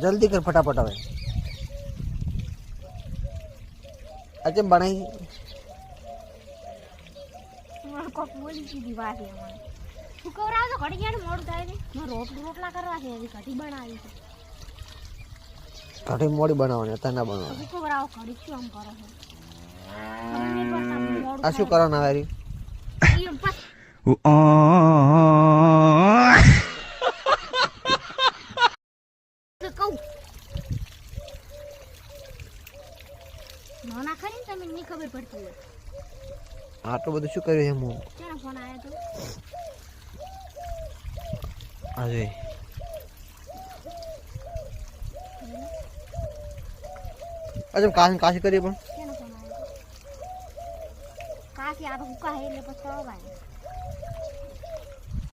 जल्दी कर फटाफट હવે આજે બનાવી કોક બોલી કીધી વાત એમાં તું કવરાવ તો ઘડી ગયા મોડું થાય ને રોટલા કરવા છે એવી કઢી બનાવી છે કઢી મોડી બનાવવાની હતા ના બનાવવાની તું કવરાવ ઘડી શું આમ કરો છો આ શું કરવાનું આવે રી એમ પાસ કહું નાના ખરી તમે ની ખબર પડતી હોય આટલું બધું શું કર્યું એમ હું ક્યાં ફોન આવ્યો તો આજે આજે કાશી કરી પણ ક્યાં ફોન આવ્યો તો કાશી આ તો હુકા હે એટલે પછી ભાઈ